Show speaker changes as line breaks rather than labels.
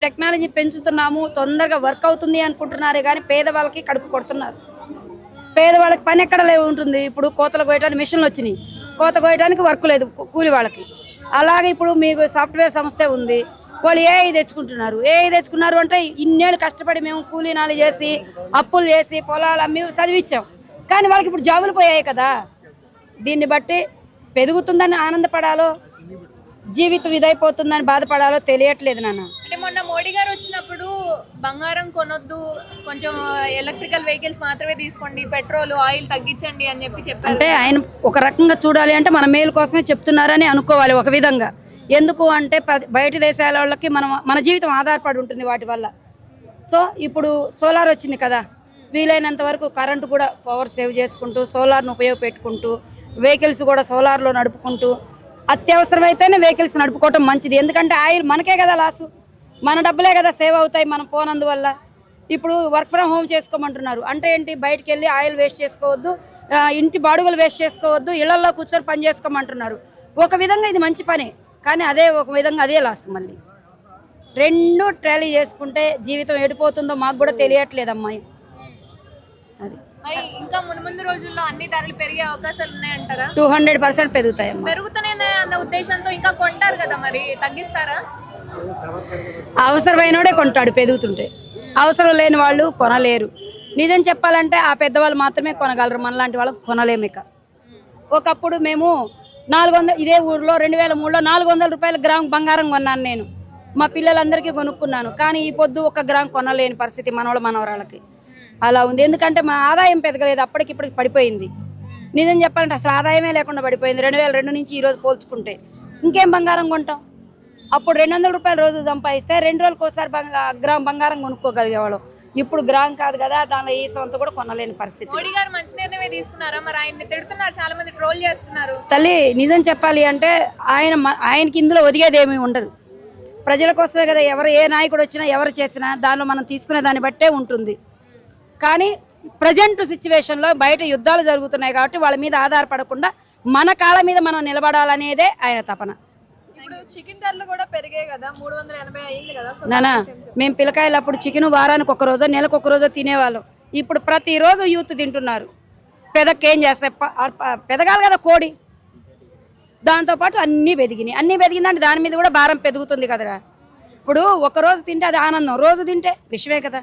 Technology పెంచుతున్నాము, తొందరగా work అవుతుంది అనుకుంటున్నారే కానీ పేదవాళ్ళకి కడుపు కొడుతున్నారు. పేదవాళ్ళకి పని ఎక్కడ ఉంటుంది. ఇప్పుడు కోతలు కోయడానికి మిషన్లు వచ్చినాయి, కోత కోయడానికి వర్క్ లేదు కూలి వాళ్ళకి. అలాగే ఇప్పుడు మీకు సాఫ్ట్వేర్ సంస్థ ఉంది, వాళ్ళు ఏఐ తెచ్చుకుంటున్నారు. ఏఐ తెచ్చుకున్నారు అంటే ఇన్నేళ్ళు కష్టపడి మేము కూలీనాలు చేసి అప్పులు చేసి పొలాలు అమ్మి చదివించాం, కానీ వాళ్ళకి ఇప్పుడు జాబులు పోయాయి కదా. దీన్ని బట్టి పెరుగుతుందని ఆనందపడాలో, జీవితం ఇదైపోతుందని బాధపడాలో తెలియట్లేదు నాన్న.
అంటే మొన్న మోడీ గారు వచ్చినప్పుడు బంగారం కొనొద్దు, కొంచెం ఎలక్ట్రికల్ వెహికల్స్ మాత్రమే తీసుకోండి, పెట్రోల్ ఆయిల్ తగ్గించండి అని చెప్పారు.
అంటే ఆయన ఒక రకంగా చూడాలి అంటే మన మేలు కోసమే చెప్తున్నారని అనుకోవాలి ఒక విధంగా. ఎందుకు అంటే బయట దేశాల వాళ్ళకి మన జీవితం ఆధారపడి ఉంటుంది వాటి వల్ల. సో ఇప్పుడు సోలార్ వచ్చింది కదా, వీలైనంత వరకు కరెంటు కూడా పవర్ సేవ్ చేసుకుంటూ సోలార్ను ఉపయోగపెట్టుకుంటూ వెహికల్స్ కూడా సోలార్లో నడుపుకుంటూ అత్యవసరమైతేనే వెహికల్స్ నడుపుకోవటం మంచిది. ఎందుకంటే ఆయిల్ మనకే కదా లాసు, మన డబ్బులే కదా సేవ్ అవుతాయి మనం పోనందువల్ల. ఇప్పుడు వర్క్ ఫ్రమ్ హోమ్ చేసుకోమంటున్నారు అంటే ఏంటి, బయటికి వెళ్ళి ఆయిల్ వేస్ట్ చేసుకోవద్దు, ఇంటి బాడుగలు వేస్ట్ చేసుకోవద్దు, ఇళ్లలో కూర్చొని పని చేసుకోమంటున్నారు. ఒక విధంగా ఇది మంచి పనే, కానీ అదే ఒక విధంగా అదే లాస్. మళ్ళీ రెండు ట్రాలీ చేసుకుంటే జీవితం ఎడిపోతుందో మాకు కూడా తెలియట్లేదు అమ్మాయి. అది
మరి ఇంకా ముందు రోజుల్లో అన్ని ధరలు పెరిగే అవకాశాలు ఉన్నాయంటారా?
200% పెరుగుతాయి.
పెరుగుతూనే అన్న ఉద్దేశంతో ఇంకా కొంటారు కదా, మరి తగ్గిస్తారా?
అవసరమైనోడే కొంటాడు పెరుగుతుంటే, అవసరం లేని వాళ్ళు కొనలేరు. నిజం చెప్పాలంటే ఆ పెద్దవాళ్ళు మాత్రమే కొనగలరు, మనలాంటి వాళ్ళకి కొనలేము. ఇక ఒకప్పుడు మేము 400, ఇదే ఊర్లో 2003లో 400 రూపాయల గ్రామ్ బంగారం కొన్నాను నేను, మా పిల్లలందరికీ కొనుక్కున్నాను. కానీ ఈ పొద్దు 1 గ్రామ్ కొనలేని పరిస్థితి మనోళ్ళ మనవరాళ్ళకి అలా ఉంది. ఎందుకంటే మా ఆదాయం పెరగలేదు, అప్పటికిప్పటికి పడిపోయింది. నిజం చెప్పాలంటే అసలు ఆదాయమే లేకుండా పడిపోయింది 2002 నుంచి ఈరోజు పోల్చుకుంటే. ఇంకేం బంగారం కొంటాం? అప్పుడు 200 రూపాయలు రోజు సంపాదిస్తే 2 రోజులకు ఒకసారి గ్రామ్ బంగారం కొనుక్కోగలిగేవాళ్ళం. ఇప్పుడు గ్రామ్ కాదు కదా, దానిలో ఈ సొంత కూడా కొనలేని పరిస్థితి.
మోడీ గారు మంచి నిర్ణయమే తీసుకున్నారా? మరి ఆయన్ని తిడుతున్నారు, చాలా మంది ట్రోల్ చేస్తున్నారు.
తల్లి నిజం చెప్పాలి అంటే ఆయనకి ఇందులో ఒదిగేదేమీ ఉండదు. ప్రజల కోసమే కదా, ఎవరు ఏ నాయకుడు వచ్చినా ఎవరు చేసినా దానిలో మనం తీసుకునే దాన్ని బట్టే ఉంటుంది. కానీ ప్రజెంట్ సిచ్యువేషన్లో బయట యుద్ధాలు జరుగుతున్నాయి కాబట్టి వాళ్ళ మీద ఆధారపడకుండా మన కాళ్ళ మీద మనం నిలబడాలనేదే ఆయన తపన.
ఇప్పుడు చికెన్ ధరలు కూడా పెరిగాయి కదా, 380 అయింది కదా.
నానా మేము పిల్లకాయలు అప్పుడు చికెన్ వారానికి 1 రోజో నెలకు 1 రోజో తినేవాళ్ళం. ఇప్పుడు ప్రతిరోజు యూత్ తింటున్నారు. పెదకేం చేస్తాయి, పెదగాలి కదా కోడి. దాంతోపాటు అన్నీ పెరిగిందంటే దాని మీద కూడా భారం పెరుగుతుంది కదరా. ఇప్పుడు 1 రోజు తింటే అది ఆనందం, రోజు తింటే విషమే కదా.